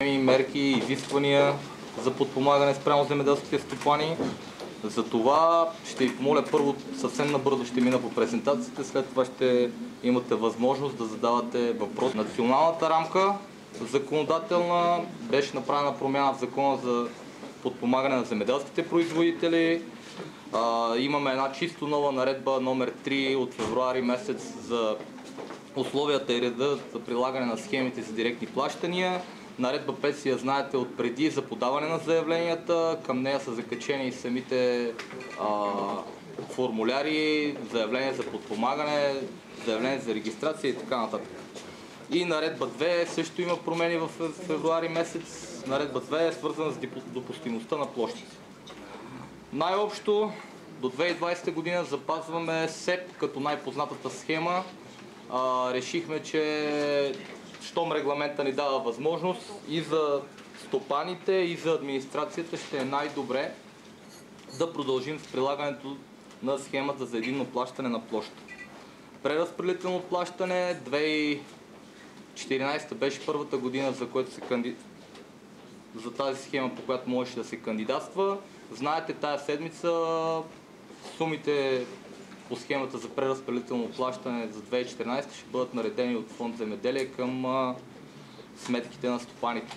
мерки и изисквания за подпомагане спрямо земеделските стопани. Затова ще ви помоля първо съвсем набързо ще мина по презентациите, след това ще имате възможност да задавате въпрос. Националната рамка законодателна беше направена промяна в закона за подпомагане на земеделските производители. Имаме една чисто нова наредба номер 3 от февруари месец за условията и реда за прилагане на схемите за директни плащания. Наредба 5 си я знаете от преди за подаване на заявленията. Към нея са закачени и самите формуляри, заявления за подпомагане, заявления за регистрация и така нататък. И наредба 2 също има промени в февруари месец. Наредба 2 е свързана с допустимостта на площите. Най-общо до 2020 година запазваме СЕП като най-познатата схема. Решихме, че щом регламента ни дава възможност и за стопаните, и за администрацията ще е най-добре да продължим с прилагането на схемата за единно плащане на площ. Преразпределително плащане 2014 беше първата година, за което за тази схема, по която можеше да се кандидатства. Знаете, тая седмица сумите по схемата за преразпределително плащане за 2014 ще бъдат наредени от Фонд Земеделие към сметките на стопаните.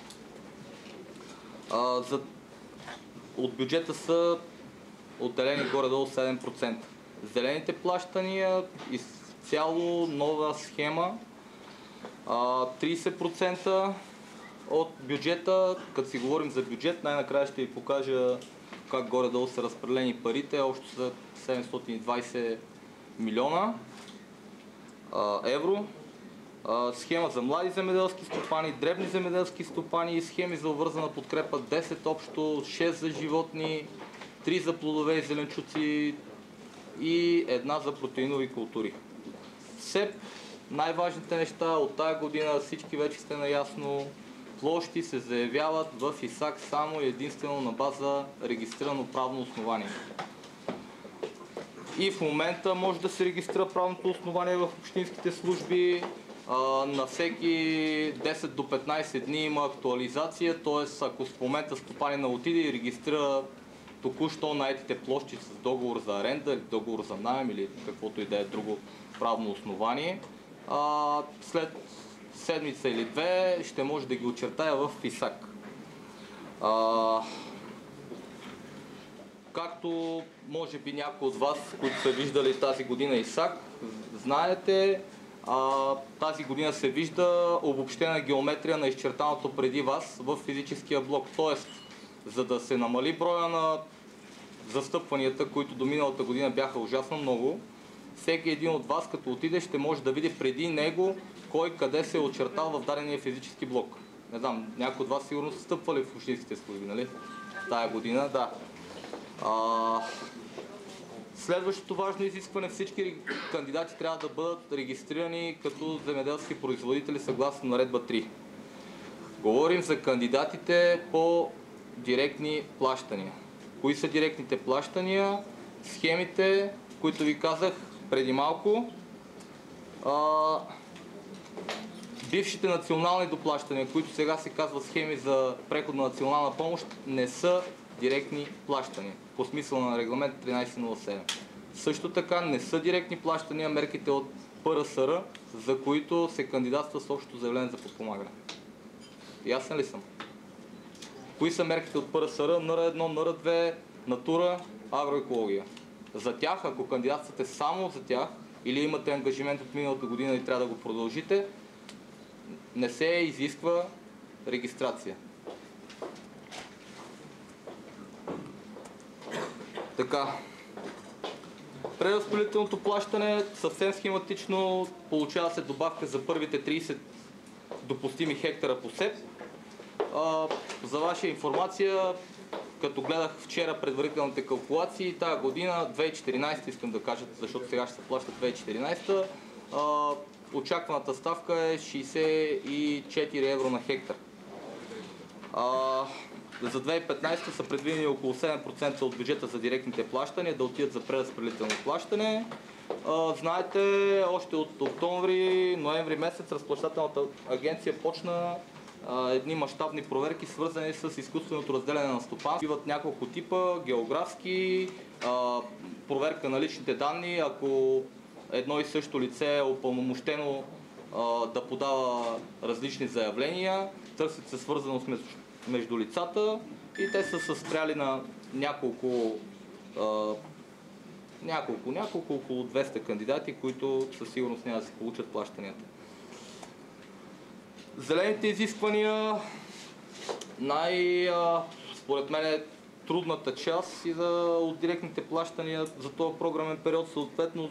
От бюджета са отделени горе-долу 7%. Зелените плащания изцяло нова схема. 30% от бюджета, като си говорим за бюджет, най-накрая ще ви покажа как горе-долу са разпределени парите, общо са 720 милиона евро. Схема за млади земеделски стопани, дребни земеделски стопани, схеми за обвързана подкрепа 10 общо, 6 за животни, 3 за плодове и зеленчуци и една за протеинови култури. СЕП, най-важните неща от тая година, всички вече сте наясно, площи се заявяват в ИСАК само и единствено на база регистрирано правно основание. И в момента може да се регистрира правното основание в общинските служби. На всеки 10 до 15 дни има актуализация, т.е. ако в момента стопанина отиде и регистрира току-що наетите площи с договор за аренда или договор за наем или каквото и да е друго правно основание, след седмица или две ще може да ги очертая в ИСАК. Както може би някои от вас, които са виждали тази година ИСАК, знаете, тази година се вижда обобщена геометрия на изчертаното преди вас в физическия блок. Тоест, за да се намали броя на застъпванията, които до миналата година бяха ужасно много, всеки един от вас, като отиде, ще може да види преди него кой къде се е очертал в дадения физически блок. Не знам, някои от вас сигурно са стъпвали в общинските служби, нали? Тая година, да. Следващото важно изискване, всички кандидати трябва да бъдат регистрирани като земеделски производители съгласно наредба 3. Говорим за кандидатите по директни плащания. Кои са директните плащания? Схемите, които ви казах преди малко. Бившите национални доплащания, които сега се казват схеми за преходна национална помощ, не са директни плащания по смисъла на регламент 1307. Също така не са директни плащания мерките от ПРСР, за които се кандидатства с общо заявление за подпомагане. Ясен ли съм? Кои са мерките от ПРСР? НР1, НР2, Натура, агроекология. За тях, ако кандидатствате само за тях или имате ангажимент от миналата година и трябва да го продължите, не се изисква регистрация. Така. Преразпределителното плащане съвсем схематично получава се добавка за първите 30 допустими хектара по СЕП. За ваша информация, като гледах вчера предварителните калкулации, тази година, 2014 искам да кажа, защото сега ще се плаща 2014, очакваната ставка е 64 евро на хектар. За 2015 са предвидени около 7% от бюджета за директните плащания да отидат за преразпределително плащане. Знаете, още от октомври, ноември месец разплащателната агенция почна едни мащабни проверки, свързани с изкуственото разделяне на стопанство. Имат няколко типа: географски, проверка на личните данни, ако едно и също лице е упълномощено да подава различни заявления, търсят се свързаност между лицата и те са се спряли на няколко, около 200 кандидати, които със сигурност няма да се получат плащанията. Зелените изисквания, според мен е трудната част и от директните плащания за този програмен период, съответно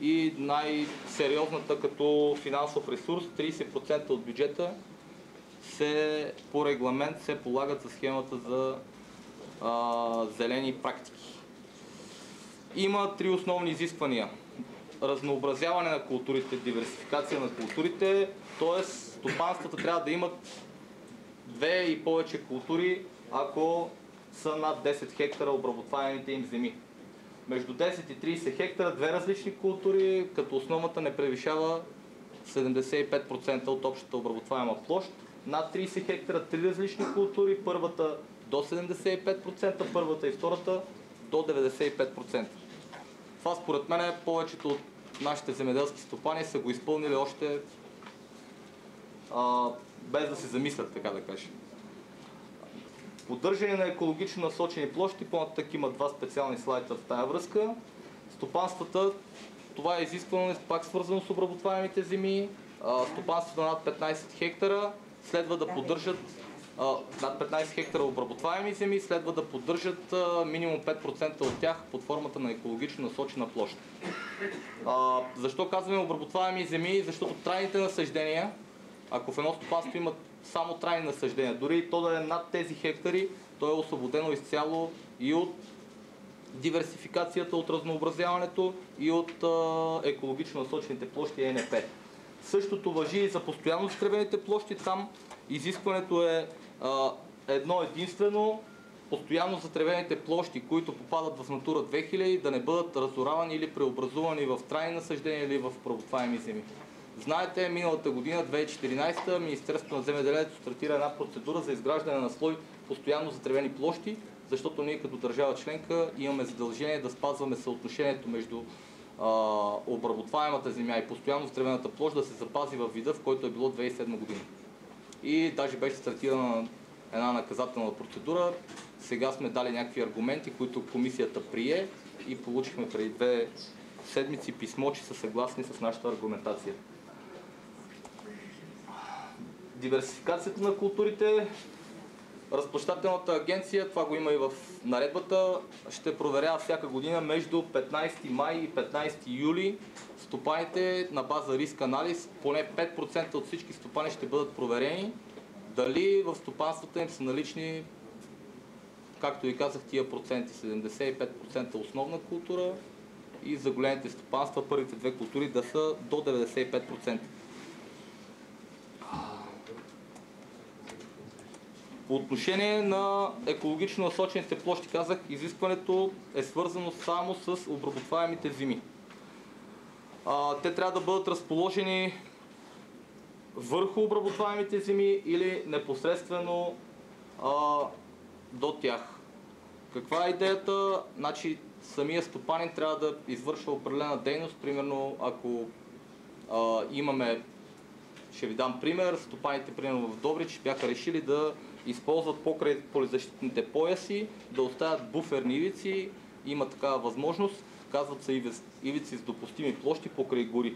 и най-сериозната като финансов ресурс. 30% от бюджета по регламент се полагат за схемата за зелени практики. Има 3 основни изисквания. Разнообразяване на културите, диверсификация на културите, т.е. стопанствата трябва да имат 2 и повече култури, ако са над 10 хектара обработваемите им земи. Между 10 и 30 хектара 2 различни култури, като основната не превишава 75% от общата обработваема площ. Над 30 хектара 3 различни култури, първата до 75%, първата и втората до 95%. Това според мен повечето от нашите земеделски стопани са го изпълнили още без да се замислят, така да кажем. Поддържане на екологично насочени площи, по-нататък има 2 специални слайда в тая връзка. Стопанствата, това е изискване пак свързано с обработваемите земи. Стопанствата над 15 хектара следва да поддържат над 15 хектара обработваеми земи, следва да поддържат минимум 5% от тях под формата на екологично насочена площ. Защо казваме обработваеми земи? Защото трайните насаждения, ако в едно стопанство имат само трайни насаждения, дори и то да е над тези хектари, то е освободено изцяло и от диверсификацията, от разнообразяването и от екологично насочените площи ЕНП. Същото важи и за постоянно затревените площи. Там изискването е едно единствено: постоянно затревените площи, които попадат в Натура 2000, да не бъдат разоравани или преобразувани в трайни насаждения или в обработваеми земи. Знаете, миналата година, 2014, Министерството на земеделието стартира една процедура за изграждане на слой постоянно затревени площи, защото ние като държава членка имаме задължение да спазваме съотношението между обработваемата земя и постоянно затревената площ да се запази във вида, в който е било 2007 година. И даже беше стартирана една наказателна процедура. Сега сме дали някакви аргументи, които комисията прие и получихме преди 2 седмици писмо, че са съгласни с нашата аргументация. Диверсификацията на културите. Разплащателната агенция, това го има и в наредбата, ще проверява всяка година между 15 май и 15 юли стопаните на база риск анализ. Поне 5% от всички стопани ще бъдат проверени дали в стопанствата им са налични, както ви казах, тия проценти, 75% основна култура и за големите стопанства първите 2 култури да са до 95%. По отношение на екологично насочените площи, казах, изискването е свързано само с обработваемите земи. Те трябва да бъдат разположени върху обработваемите земи или непосредствено до тях. Каква е идеята? Значи, самия стопанин трябва да извършва определена дейност. Примерно, ако имаме, ще ви дам пример, стопаните примерно в Добрич бяха решили да използват покрай полезащитните пояси, да оставят буферни ивици, има такава възможност, казват се ивици с допустими площи покрай гори.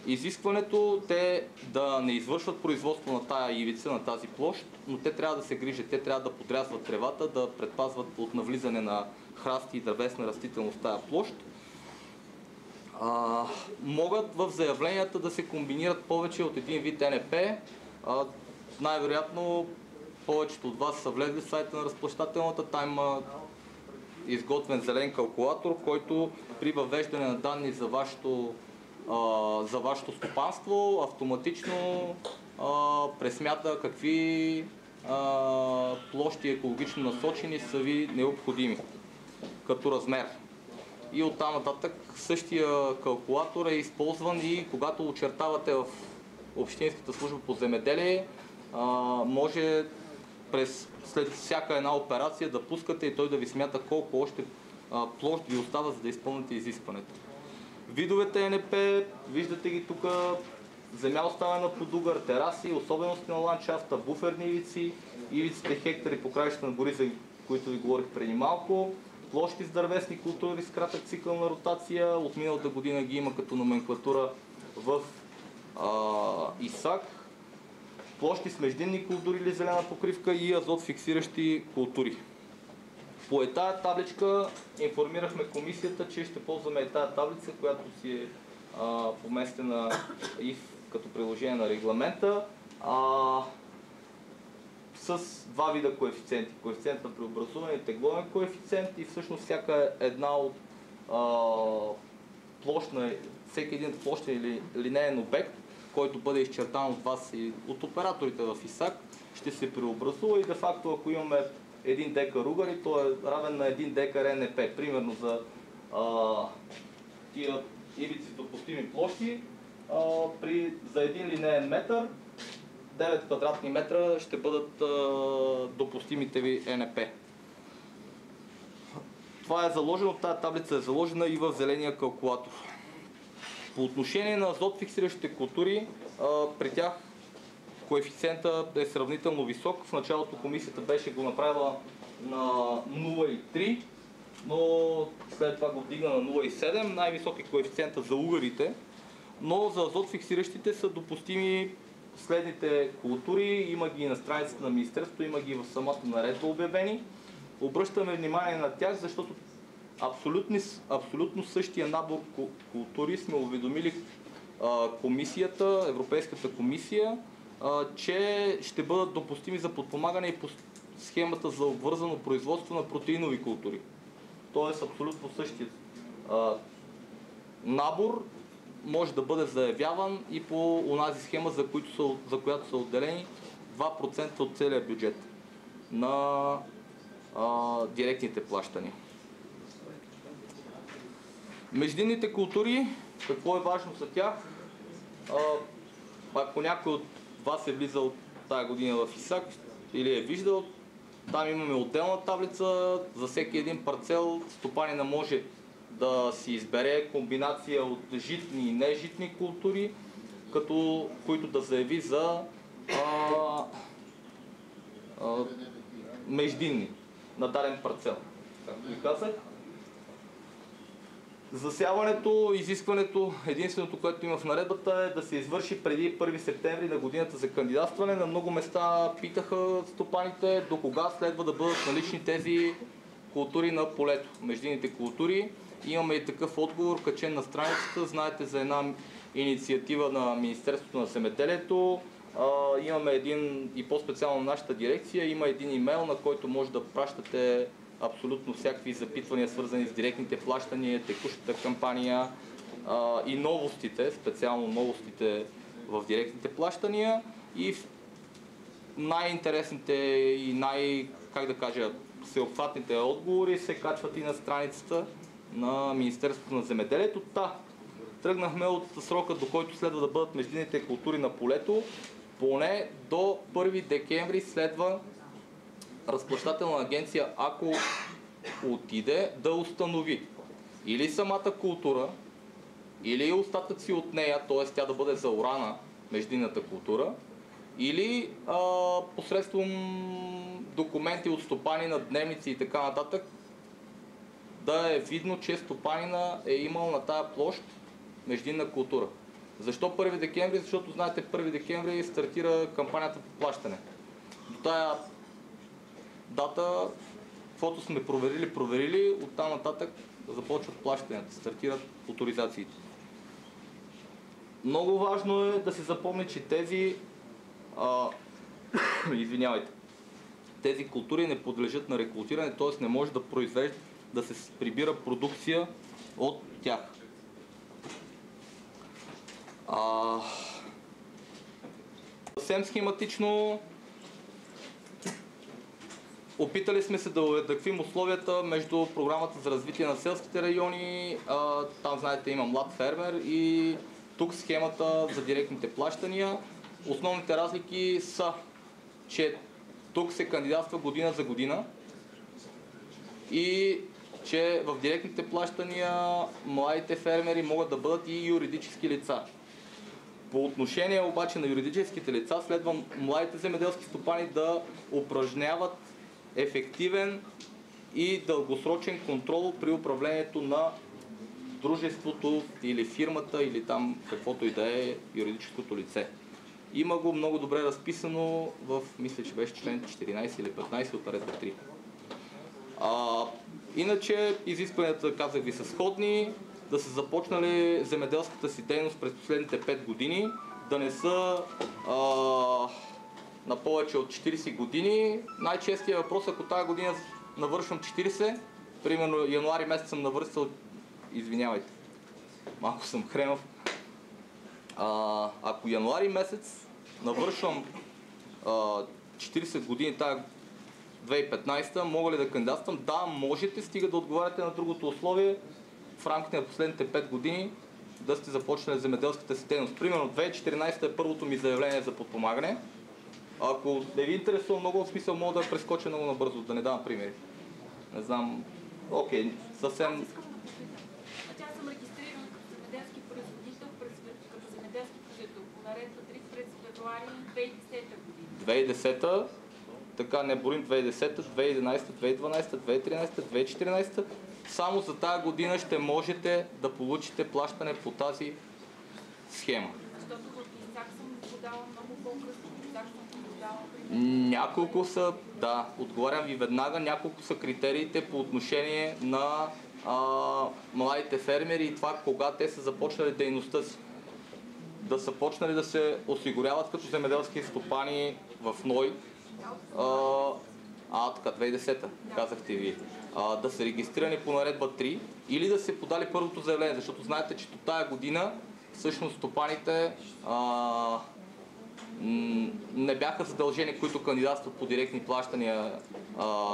Изискването те да не извършват производство на тая ивица, на тази площ, но те трябва да се грижат, те трябва да подрязват тревата, да предпазват от навлизане на храсти и дървесна растителност в тая площ. Могат в заявленията да се комбинират повече от един вид НП. Най-вероятно повечето от вас са влезли в сайта на разплащателната, там има изготвен зелен калкулатор, който при въвеждане на данни за вашето стопанство автоматично пресмята какви площи екологично насочени са ви необходими като размер. И оттам нататък същия калкулатор е използван и когато очертавате в Общинската служба по земеделие може след всяка една операция да пускате и той да ви смята колко още площ ви остава, за да изпълните изискването. Видовете ЕНП, виждате ги тук, земя оставена под угър, тераси, особености на ландшафта, буферни ивици, ивиците хектари по краищата на гори, за които ви говорих преди малко, площи с дървесни култури с кратък цикъл на ротация, от миналата година ги има като номенклатура в ИСАК, площи с междинни култури или зелена покривка и азот фиксиращи култури. По тая табличка информирахме комисията, че ще ползваме тая таблица, която си е поместена и като приложение на регламента, с два вида коефициенти. Коефициент на преобразуване и тегловен коефициент и всъщност всяка една от всеки един площен или линеен обект, който бъде изчертан от вас и от операторите в ИСАК, ще се преобразува и де-факто, ако имаме 1 декар угари, то е равен на 1 декар НП. Примерно за тия ивици допустими площи, за 1 линеен метър 9 квадратни метра ще бъдат допустимите ви НП. Това е заложено, тази таблица е заложена и в зеления калкулатор. По отношение на азот фиксиращите култури, при тях коефициента е сравнително висок. В началото комисията беше го направила на 0,3, но след това го вдигна на 0,7. Най-висок е коефициента за угарите, но за азот фиксиращите са допустими следните култури. Има ги на страницата на Министерството, има ги в самата наредба обявени. Обръщаме внимание на тях, защото абсолютно същия набор култури сме уведомили комисията, Европейската комисия, че ще бъдат допустими за подпомагане и по схемата за обвързано производство на протеинови култури. Тоест абсолютно същия набор може да бъде заявяван и по онази схема, за която са отделени 2% от целия бюджет на директните плащания. Междинните култури, какво е важно за тях? Ако някой от вас е влизал тази година в ИСАК или е виждал, там имаме отделна таблица, за всеки един парцел стопанина може да си избере комбинация от житни и нежитни култури, които да заяви за междинни на даден парцел. Както ви казах, засяването, изискването, единственото, което има в наредбата е да се извърши преди 1 септември на годината за кандидатстване. На много места питаха стопаните до кога следва да бъдат налични тези култури на полето, междинните култури. Имаме и такъв отговор, качен на страницата. Знаете за една инициатива на Министерството на земеделието. Имаме и по-специално нашата дирекция, има един имейл, на който може да пращате абсолютно всякакви запитвания, свързани с директните плащания, текущата кампания и новостите, специално новостите в директните плащания. И най-интересните и всеобхватните отговори се качват и на страницата на Министерството на земеделието. Тръгнахме от срока, до който следва да бъдат междинните култури на полето. Поне до 1 декември следва разплащателна агенция, ако отиде, да установи или самата култура, или остатъци от нея, т.е. тя да бъде заорана, междинната култура, или посредством документи от стопанина, дневници и така нататък, да е видно, че стопанина е имал на тая площ междинна култура. Защо 1 декември? Защото знаете, 1 декември стартира кампанията по плащане. До тая дата, каквото сме проверили, оттам нататък започват плащанията, стартират оторизациите. Много важно е да се запомни, че тези култури не подлежат на рекултиране, т.е. не може да се прибира продукция от тях. Съвсем схематично опитали сме се да уеднаквим условията между програмата за развитие на селските райони, там знаете има млад фермер, и тук схемата за директните плащания. Основните разлики са че тук се кандидатства година за година и че в директните плащания младите фермери могат да бъдат и юридически лица. По отношение обаче на юридическите лица следва младите земеделски стопани да упражняват ефективен и дългосрочен контрол при управлението на дружеството или фирмата или там каквото и да е юридическото лице. Има го много добре разписано в, мисля, че беше член 14 или 15 от наредба 3. Иначе изискванията, казах ви, са сходни, да са започнали земеделската си дейност през последните 5 години, да не са на повече от 40 години. Най-честият въпрос, ако тази година навършвам 40, примерно януари месец съм навършил, извинявайте, малко съм хренов, ако януари месец навършвам 40 години, тази 2015, мога ли да кандидатствам? Да, можете, стига да отговаряте на другото условие в рамките на последните 5 години да сте започнали земеделската си дейност. Примерно 2014 е първото ми заявление за подпомагане. Ако не ви интересува много, в смисъл мога да прескоча много набързо, да не давам примери. Не знам, окей, съвсем... Аз съм регистрирана като земеделски производител, като земеделски производител по наредба 3 през февруари 2010 година. 2010, така не борим 2010, 2011, 2012, 2013, 2014. Само за тази година ще можете да получите плащане по тази схема. Защото в ИСАК съм подала много по-късно. Няколко са, да, отговарям ви веднага, няколко са критериите по отношение на младите фермери и това кога те са започнали дейността си. Да са почнали да се осигуряват като земеделски стопани в НОИ. Така, 2010-та, казахте ви. Да са регистрирани по наредба 3 или да се подали първото заявление, защото знаете, че до тая година всъщност стопаните не бяха задължени, които кандидатстват по директни плащания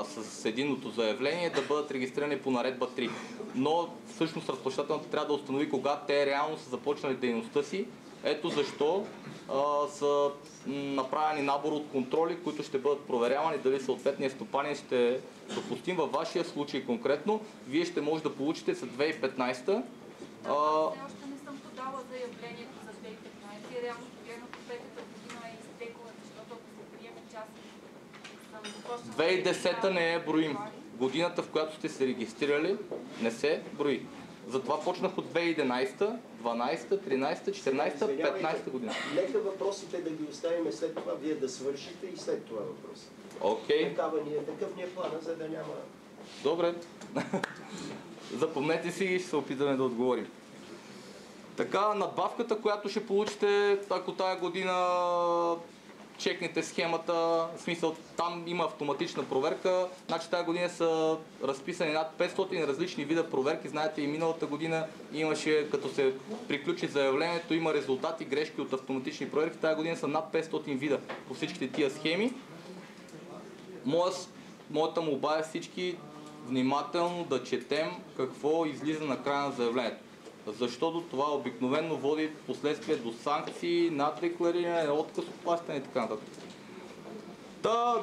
с единното заявление, да бъдат регистрирани по наредба 3. Но всъщност разплащателната трябва да установи кога те реално са започнали дейността си. Ето защо са направени набор от контроли, които ще бъдат проверявани дали съответният стопанин ще е допустим. Във вашия случай конкретно, вие ще може да получите за 2015. Още не съм подала заявлението за 2015 и реално погледнато петата година е изтекла, защото ако се приеме част съм започнала... 2010 не е броим. Годината, в която сте се регистрирали, не се брои. Затова почнах от 2011, 12, 13, 14, 15 година. Нека въпросите да ги оставим след това, вие да свършите и след това въпроса. Окей. Такъв ни е плана, за да няма... Добре. Запомнете си и ще се опитаме да отговорим. Така, надбавката, която ще получите, ако тая година чекнете схемата, в смисъл там има автоматична проверка, значи тази година са разписани над 500 различни вида проверки, знаете и миналата година имаше, като се приключи заявлението, има резултати, грешки от автоматични проверки, тази година са над 500 вида по всичките тия схеми. Моята молба е всички внимателно да четем какво излиза на края на заявлението. Защото това обикновено води последствие до санкции, наддеклариране, отказ от плащане и така нататък.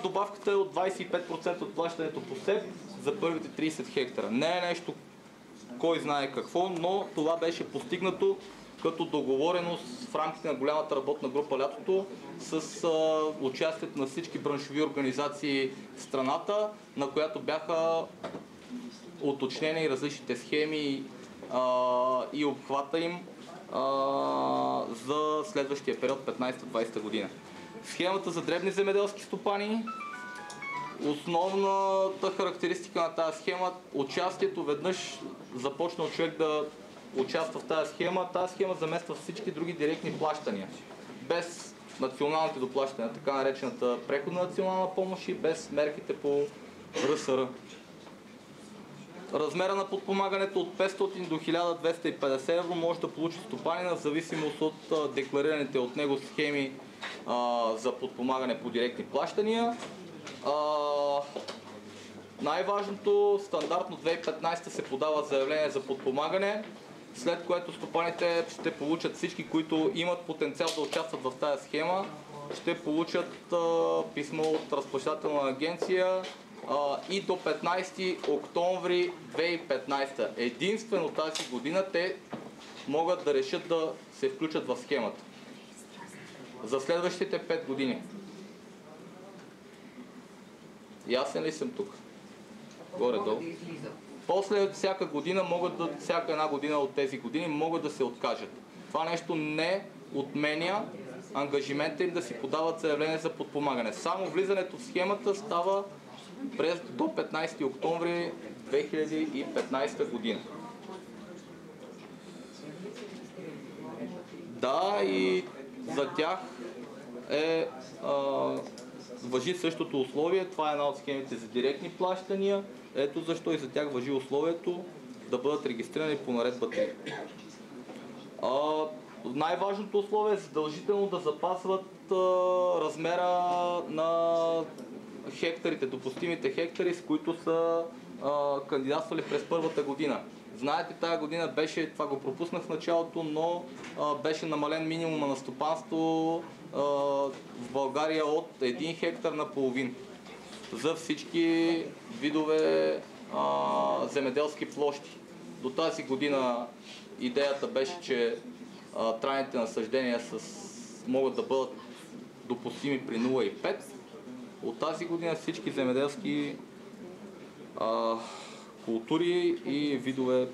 Добавката е от 25% от плащането по СЕП за първите 30 хектара. Не е нещо кой знае какво, но това беше постигнато като договореност в рамките на голямата работна група лятото с участието на всички браншови организации в страната, на която бяха уточнени различните схеми и обхвата им за следващия период 15-20 година. Схемата за дребни земеделски стопани. Основната характеристика на тази схема, участието, веднъж започнал човек да участва в тази схема замества всички други директни плащания. Без националните доплащания, така наречената преходна национална помощ и без мерките по РСР. Размера на подпомагането от 500 до 1250 евро може да получи стопанина в зависимост от декларираните от него схеми за подпомагане по директни плащания. Най-важното, стандартно 2015 се подава заявление за подпомагане, след което стопаните ще получат всички, които имат потенциал да участват в тази схема, ще получат писмо от разплащателна агенция и до 15 октомври 2015. Единствено тази година те могат да решат да се включат в схемата. За следващите 5 години. Ясен ли съм тук? Горе-долу. После всяка година всяка една година от тези години могат да се откажат. Това нещо не отменя ангажимента им да си подават заявление за подпомагане. Само влизането в схемата става до 15 октомври 2015 година. Да, и за тях важи същото условие. Това е една от схемите за директни плащания. Ето защо и за тях важи условието да бъдат регистрирани по наредба 3. Най-важното условие е задължително да запазват размера на хектарите, допустимите хектари, с които са кандидатствали през първата година. Знаете, тази година беше, това го пропуснах в началото, но беше намален минимума на стопанство в България от 1 хектар на половин за всички видове земеделски площи. До тази година идеята беше, че трайните насаждения могат да бъдат допустими при 0,5. От тази година всички земеделски култури и видове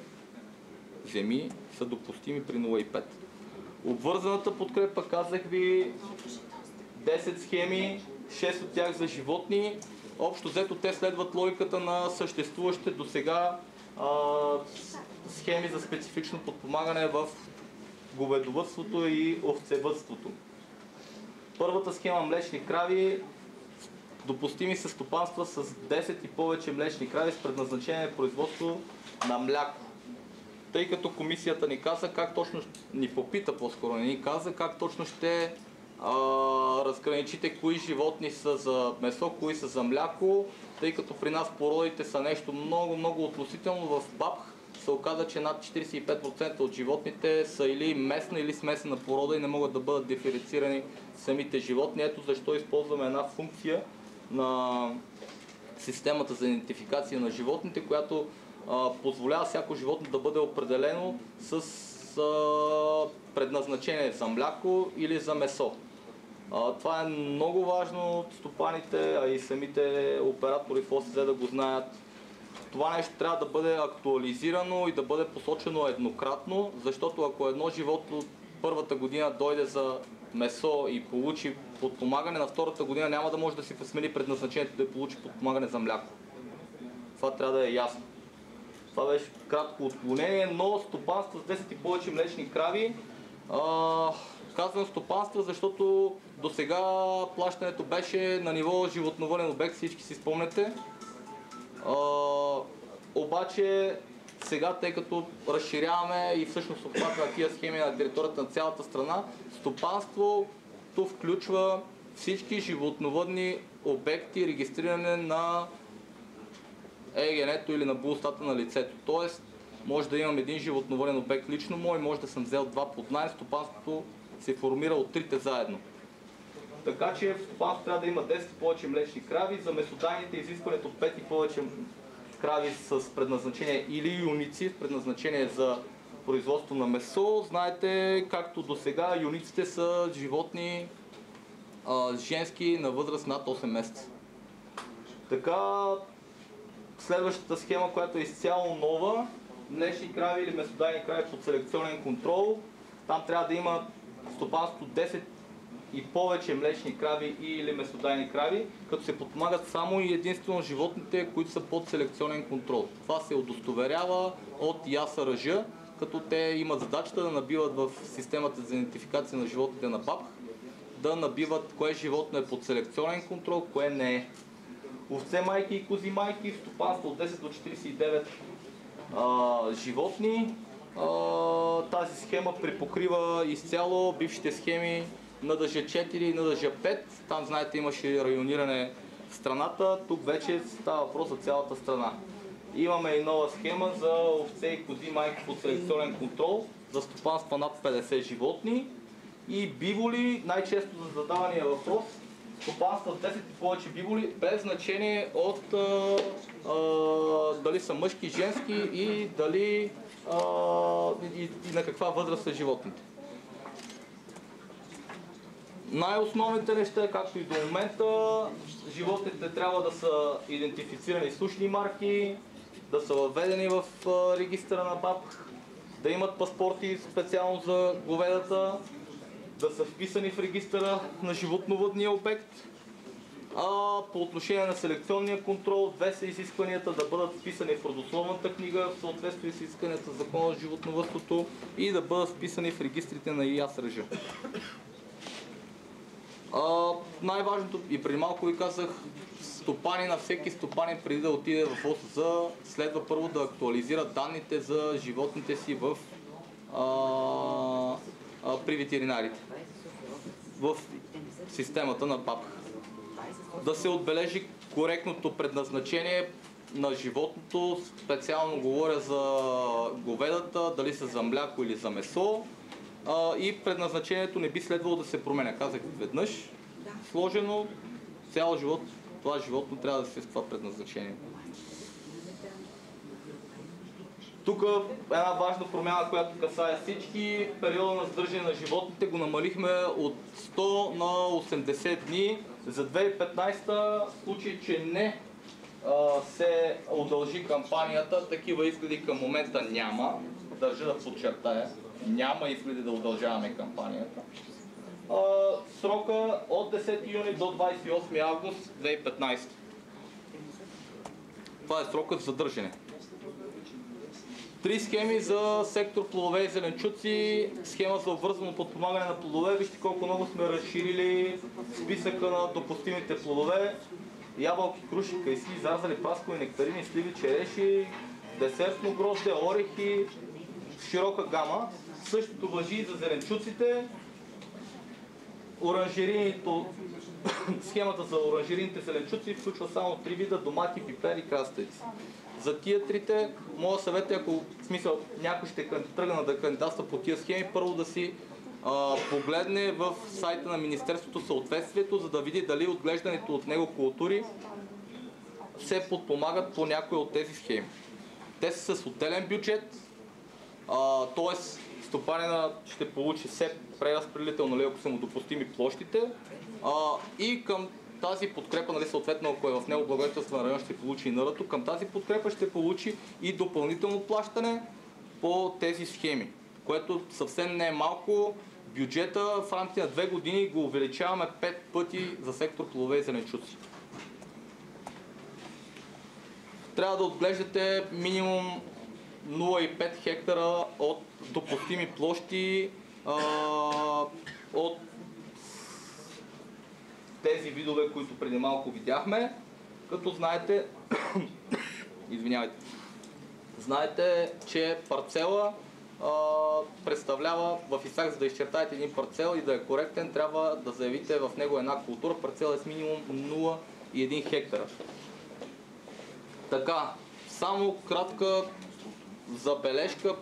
земи са допустими при 0,5. Обвързаната подкрепа, казах ви, 10 схеми, 6 от тях за животни. Общо взето те следват логиката на съществуващите до сега схеми за специфично подпомагане в говедовъдството и овцевъдството. Първата схема млечни крави, допустими са стопанства с 10 и повече млечни крави с предназначение на производство на мляко. Тъй като комисията ни каза как точно, ни попита по-скоро, не ни каза как точно ще разграничите кои животни са за месо, кои са за мляко, тъй като при нас породите са нещо много относително. В БАБХ се оказа, че над 45% от животните са или местна или смесена порода и не могат да бъдат диференцирани самите животни. Ето защо използваме една функция на системата за идентификация на животните, която позволява всяко животно да бъде определено с предназначение за мляко или за месо. Това е много важно от стопаните, а и самите оператори в ОСЗ да го знаят. Това нещо трябва да бъде актуализирано и да бъде посочено еднократно, защото ако едно животно първата година дойде за месо и получи подпомагане, на втората година няма да може да си смени предназначението да получи подпомагане за мляко. Това трябва да е ясно. Това беше кратко отклонение, но стопанство с 10 и повече млечни крави. Казвам стопанства, защото до сега плащането беше на ниво животновъден обект, всички си спомняте. Обаче сега, тъй като разширяваме и всъщност обхватваме тия схеми на територията на цялата страна, стопанството включва всички животновъдни обекти, регистриране на ЕГН-то или на БУЛСТАТа на лицето. Тоест, може да имам един животновъден обект лично мой, може да съм взел 2 под наем, стопанството се формира от 3 заедно. Така че в стопанството трябва да има 10 и повече млечни крави, за месодайните изискването 5 и повече крави с предназначение или юници, с предназначение за производство на месо. Знаете, както до сега, юниците са животни женски на възраст над 8 месеца. Така, следващата схема, която е изцяло нова, млечни крави или месодайни крави под селекционен контрол, там трябва да има стопанство 10 и повече млечни крави или месодайни крави, като се подпомагат само и единствено животните, които са под селекционен контрол. Това се удостоверява от ЯСРЖ, като те имат задачата да набиват в системата за идентификация на животните на БАБХ, да набиват кое животно е под селекционен контрол, кое не е. Овце майки и кози майки в стопанство от 10 до 49 животни. Тази схема припокрива изцяло бившите схеми на НДЖ-4 и НДЖ-5. Там, знаете, имаше райониране в страната. Тук вече става въпрос за цялата страна. Имаме и нова схема за овце и кози майки под селекционен контрол за стопанства над 50 животни. и биволи, най-често за задавания въпрос, стопанства с 10 и повече биволи, без значение от дали са мъжки, женски и дали и на каква възраст са животните. Най-основните неща, както и до момента, животните трябва да са идентифицирани с ушни марки, да са въведени в регистъра на БАБ, да имат паспорти специално за говедата, да са вписани в регистъра на животновъдния обект. По отношение на селекционния контрол, две са изискванията да бъдат вписани в родословната книга в съответствие с изискванията за Закона за животновъдството и да бъдат вписани в регистрите на ИАСРЖ. Най-важното, и преди малко ви казах, стопани на всеки стопанин преди да отиде в ОСЗ, следва първо да актуализира данните за животните си при ветеринарите в системата на БАБ. Да се отбележи коректното предназначение на животното, специално говоря за говедата, дали са за мляко или за месо, и предназначението не би следвало да се променя. Казах веднъж, сложено, цял живот, това животно трябва да се с това предназначение. Тук една важна промяна, която касае всички, периода на задържане на животните го намалихме от 100 на 80 дни. За 2015 в случай, че не се удължи кампанията, такива изгледи към момента няма. Държа да подчертая, няма изгледи да удължаваме кампанията. Срока от 10 юни до 28 август 2015. Това е срокът за задържане. 3 схеми за сектор плодове и зеленчуци, схема за обвързано подпомагане на плодове. Вижте колко много сме разширили списъка на допустимите плодове. Ябълки, круши, кайси, изразали, праскови, нектарини, сливи, череши, десертно грозде, орехи, широка гама. Същото важи и за зеленчуците. Схемата за оранжерийните зеленчуци включва само 3 вида: домати, пипер и краставици. За тия трите, моят съвет е, ако в смисъл някой ще тръгне да кандидатства по тия схеми, първо да си погледне в сайта на Министерството съответствието, за да види дали отглеждането от него култури се подпомагат по някои от тези схеми. Те са с отделен бюджет, т.е. стопанина ще получи все преразпределително, нали, ако са му допустими площите, и към тази подкрепа, нали, съответно, ако е в него благодетелствен район, ще получи и НР-то, към тази подкрепа ще получи и допълнително плащане по тези схеми, което съвсем не е малко. Бюджета в рамките на 2 години го увеличаваме 5 пъти за сектор плодове и зеленчуци. Трябва да отглеждате минимум 0,5 хектара от допустими площи от тези видове, които преди малко видяхме, като знаете, извинявайте, знаете, че парцела представлява в ИСАК, за да изчертаете един парцел и да е коректен, трябва да заявите в него една култура. Парцел е с минимум 0,1 хектара. Така, само кратка забележка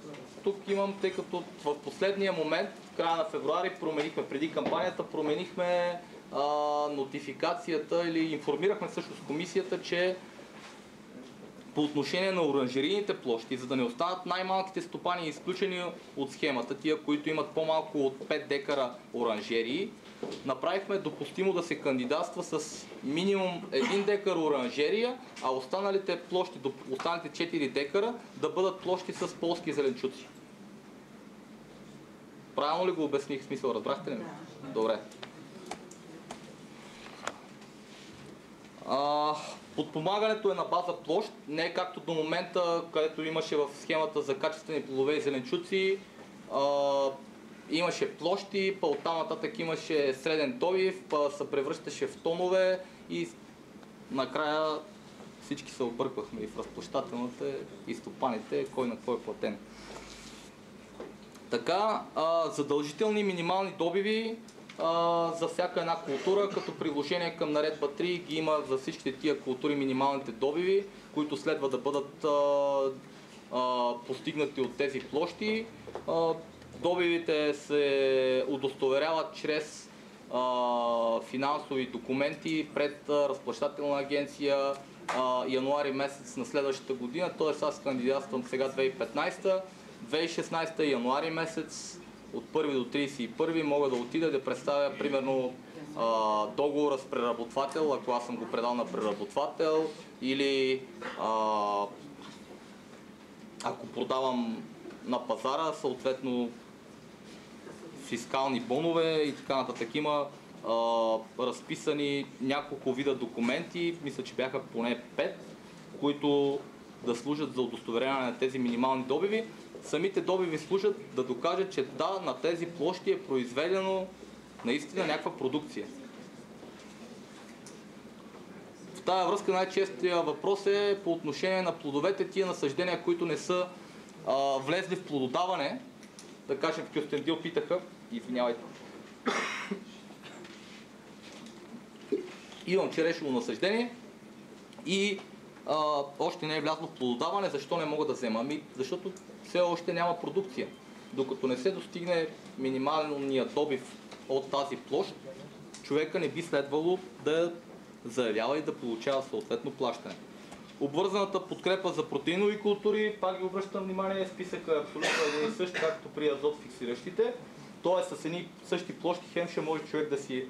тук имам, тъй като в последния момент, в края на февруари, преди кампанията, променихме нотификацията или информирахме всъщност комисията, че по отношение на оранжерийните площи, за да не останат най-малките стопани изключени от схемата, тия, които имат по-малко от 5 декара оранжерии, направихме допустимо да се кандидатства с минимум 1 декар оранжерия, а останалите площи, останалите 4 декара да бъдат площи с полски зеленчуци. Правилно ли го обясних? В смисъл, разбрахте ли ме? Добре. Подпомагането е на база площ, не е както до момента, където имаше в схемата за качествени плодове и зеленчуци. Имаше площи, па оттам нататък имаше среден добив, па се превръщаше в тонове и накрая всички се обърквахме и в разплащателната, и стопаните, кой на кой е платен. Така, задължителни минимални добиви за всяка една култура, като приложение към наредба 3 ги има за всичките тия култури минималните добиви, които следва да бъдат постигнати от тези площи. Добивите се удостоверяват чрез финансови документи пред разплащателна агенция януари месец на следващата година, т.е. аз кандидатствам сега 2015, 2016 януари месец от 1 до 31 мога да отида да представя примерно договора с преработвател, ако аз съм го предал на преработвател, или ако продавам на пазара, съответно фискални бонове и така нататък. Има разписани няколко вида документи, мисля, че бяха поне 5, които да служат за удостоверяване на тези минимални добиви. Самите добиви служат да докажат, че да, на тези площи е произведено наистина някаква продукция. В тази връзка най-честия въпрос е по отношение на плодовете, тия насъждения, които не са влезли в плододаване. Да кажем, в Кюстендил питаха, извинявайте. Имам черешово насъждение и още не е влязло в плододаване. Защо не мога да взема? Защото все още няма продукция. Докато не се достигне минималният добив от тази площ, човека не би следвало да заявява и да получава съответно плащане. Обвързаната подкрепа за протеинови култури, пак ги обръщам внимание, списъка е абсолютно един и същ, както при азот фиксиращите. Тоест с едни същи площи хем ще може човек да си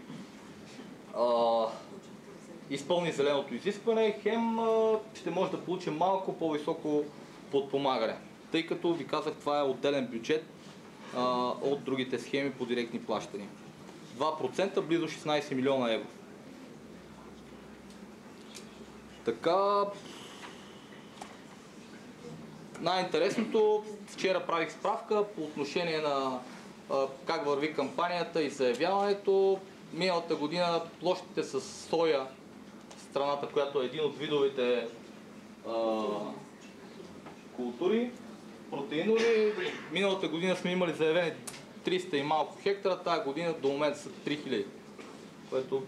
изпълни зеленото изискване, хем ще може да получи малко по-високо подпомагане. Тъй като ви казах, това е отделен бюджет от другите схеми по директни плащания. 2%, близо 16 милиона евро. Така, най-интересното, вчера правих справка по отношение на как върви кампанията и заявяването. Миналата година площите с соя, страната, която е един от видовете култури, протеинови, миналата година сме имали заявени 300 и малко хектара, тази година до момента са 3000, което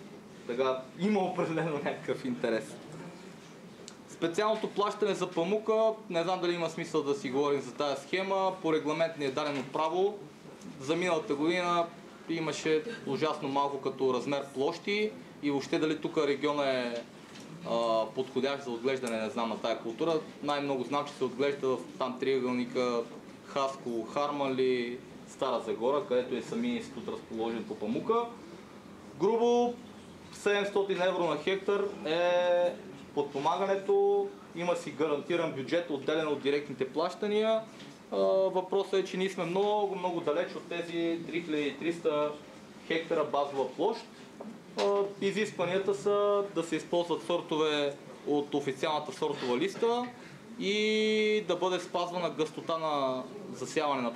сега има определено някакъв интерес. Специалното плащане за памука, не знам дали има смисъл да си говорим за тази схема, по регламент ни е дадено право. За миналата година имаше ужасно малко като размер площи и въобще дали тук региона е подходящ за отглеждане, не знам, на тая култура. Най-много знам, че се отглежда в там триъгълника Хасково, Харманли, Стара Загора, където е самия институт разположен по памука. Грубо 700 евро на хектар е подпомагането, има си гарантиран бюджет, отделен от директните плащания. Въпросът е, че ние сме много далеч от тези 3300 хектара базова площ. Изискванията са да се използват сортове от официалната сортова листа и да бъде спазвана гъстота на засяване на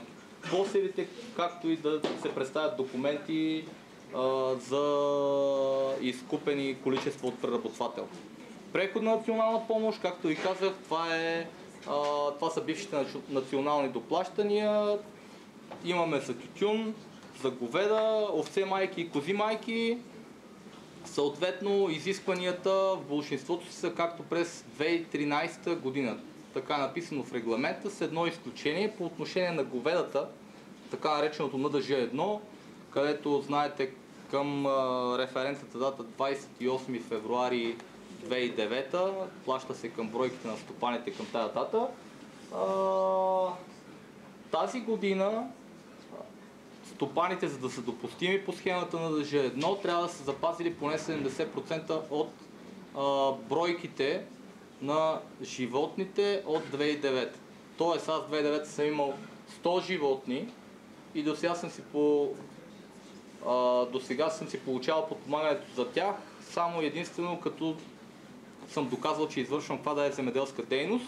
посевите, както и да се представят документи за изкупени количества от преработвател. Преходна национална помощ, както ви казах, това са бившите национални доплащания. Имаме за тютюн, за говеда, овце майки и кози майки. Съответно, изискванията в большинството са както през 2013 година. Така написано в регламента, с едно изключение по отношение на говедата, така нареченото НДЖ-1, където, знаете, към референтната дата 28 февруари 2009, плаща се към бройките на стопаните към тази дата. Тази година стопаните, за да са допустими по схемата на ДЖ1, трябва да са запазили поне 70% от бройките на животните от 2009. Тоест аз 2009 съм имал 100 животни и до сега съм си получавал подпомагането за тях, само единствено като съм доказал, че извършвам това да е земеделска дейност.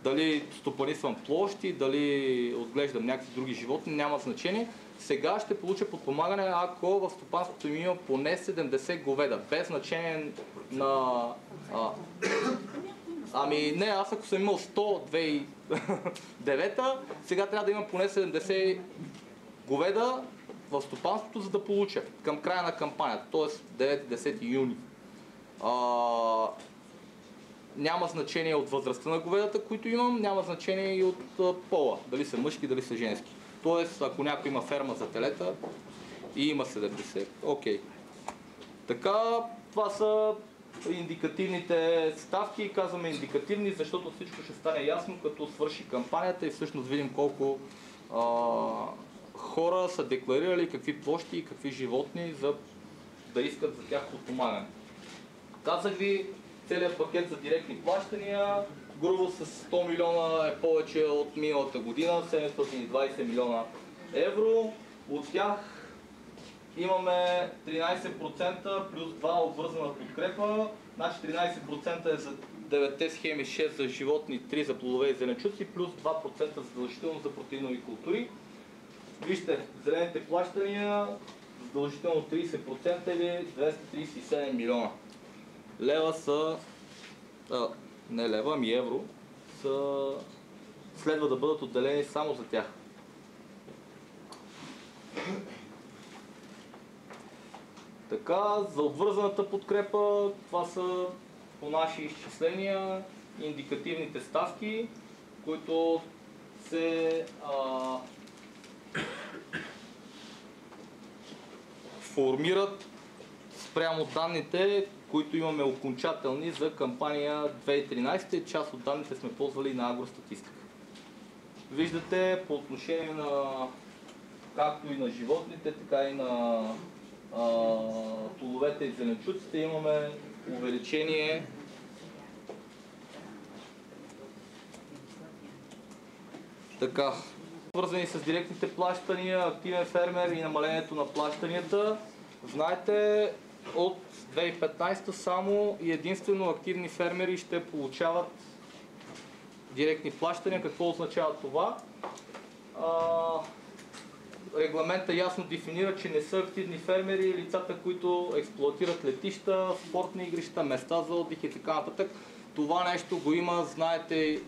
Дали стопанисвам площи, дали отглеждам някакви други животни, няма значение. Сега ще получа подпомагане, ако в стопанството ми има поне 70 говеда, без значение на... не, аз ако съм имал 100 2009, сега трябва да имам поне 70 говеда в стопанството, за да получа към края на кампанията, т.е. 9-10 юни. Няма значение от възрастта на говедата, които имам, няма значение и от пола, дали са мъжки, дали са женски. Тоест, ако някой има ферма за телета и има 70, окей. Така, това са индикативните ставки. Казваме индикативни, защото всичко ще стане ясно, като свърши кампанията и всъщност видим колко хора са декларирали какви площи и какви животни за да искат за тях подпомагане. Казах ви, целият пакет за директни плащания, грубо с 100 милиона е повече от миналата година, 720 милиона евро. От тях имаме 13% плюс 2 обвързана подкрепа, значи 13% е за 9 схеми, 6 за животни, 3 за плодове и зеленчуци, плюс 2% задължително за протеинови култури. Вижте, зелените плащания задължително 30% или 237 милиона. Лева са, не лева, ами евро, следва да бъдат отделени само за тях. Така, за обвързаната подкрепа, това са по наши изчисления индикативните ставки, които се формират спрямо данните, които имаме окончателни за кампания 2013. Част от данните сме ползвали на агростатистика. Виждате по отношение на както и на животните, така и на плодовете и зеленчуците имаме увеличение така. Свързани с директните плащания, активен фермер и намалението на плащанията. Знаете, от 2015 само и единствено активни фермери ще получават директни плащания. Какво означава това? Регламента ясно дефинира, че не са активни фермери лицата, които експлоатират летища, спортни игрища, места за отдих и така нататък. Това нещо го има, знаете,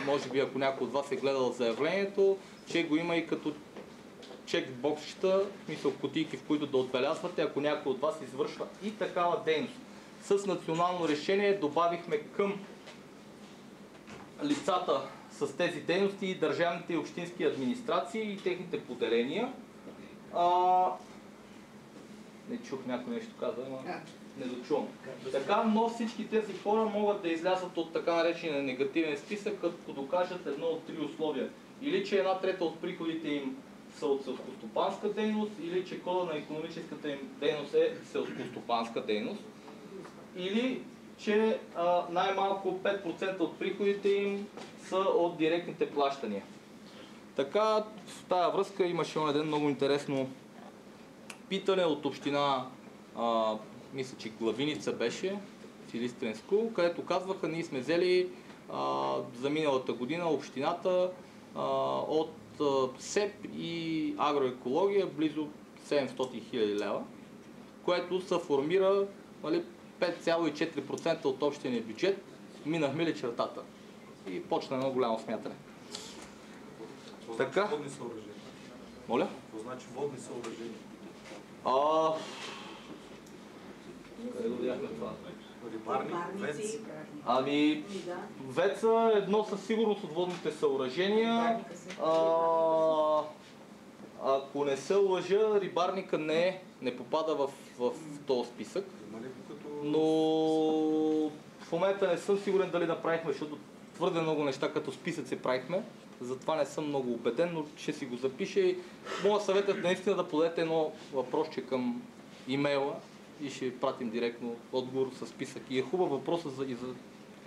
може би ако някой от вас е гледал заявлението, че го има и като чекбоксчета, в смисъл кутийки, в които да отбелязвате, ако някой от вас извършва и такава дейност. С национално решение добавихме към лицата с тези дейности и държавните и общински администрации и техните поделения. Не чух някой нещо каза, но не дочувам. Така, но всички тези хора могат да излязат от така наречения негативен списък, като докажат едно от три условия. Или че 1/3 от приходите им са от селскостопанска дейност, или че кода на икономическата им дейност е селскостопанска дейност, или че най-малко 5% от приходите им са от директните плащания. Така, в тази връзка имаше един много интересно питане от община, мисля, че Главиница беше, Силистренско, където казваха, ние сме взели за миналата година общината от СЕП и агроекология близо 700 хиляди лева, което се формира 5,4% от общия ни бюджет. Минахме ли чертата? И почна едно голямо смятане. Така. Водни съоръжения. Моля? Какво значи водни съоръжения? Къде го видяхме това? Рибарни, вец. Ами, ВЕЦ-а едно със сигурност от водните съоръжения. Ако не се лъжа, рибарника не попада в този списък. Но в момента не съм сигурен дали направихме, защото твърде много неща като списъци правихме. Затова не съм много убеден, но ще си го запиша и моя съвет е наистина да подадете едно въпросче към имейла и ще пратим директно отговор с списък. И е хубав въпрос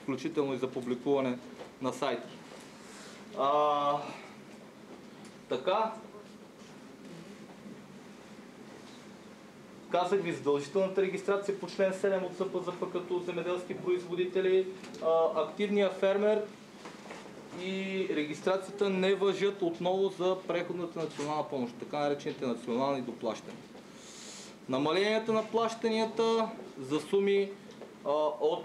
включително и за публикуване на сайта. Така. Казах ви задължителната регистрация по член 7 от СПЗФ като земеделски производители, активния фермер и регистрацията не важат отново за преходната национална помощ, така наречените национални доплащания. Намаленията на плащанията за суми от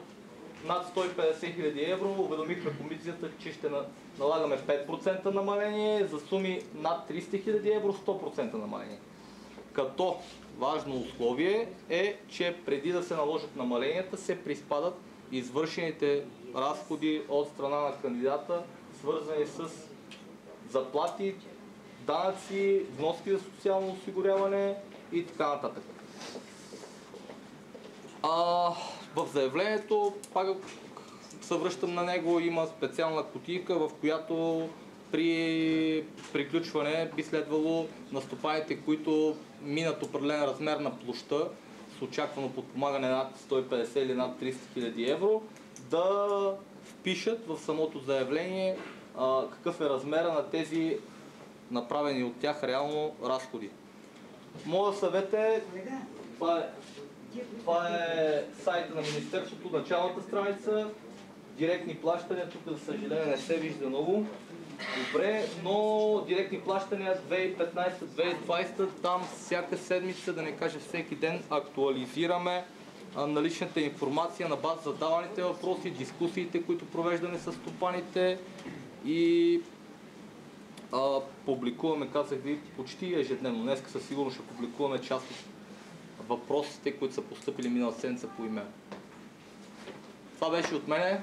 над 150 хиляди евро, уведомихме комисията, че ще налагаме 5% намаление, за суми над 300 хиляди евро 100% намаление. Като важно условие е, че преди да се наложат намаленията, се приспадат извършените разходи от страна на кандидата, свързани с заплати, данъци, вноски за социално осигуряване и така нататък. В заявлението, пак се връщам на него, има специална кутийка, в която при приключване би следвало на стопаните, които минат определен размер на площта с очаквано подпомагане над 150 или над 300 000 евро, да впишат в самото заявление какъв е размера на тези направени от тях реално разходи. Моя съвет е, това е сайта на Министерството, началната страница, директни плащания, тук за съжаление не се вижда много добре, но директни плащания 2015-2020, там всяка седмица, да не кажа всеки ден, актуализираме наличната информация на база задаваните въпроси, дискусиите, които провеждаме с стопаните и публикуваме, казах ви, почти ежедневно. Днеска със сигурност ще публикуваме част от въпросите, които са постъпили миналата седмица по имейл. Това беше от мене.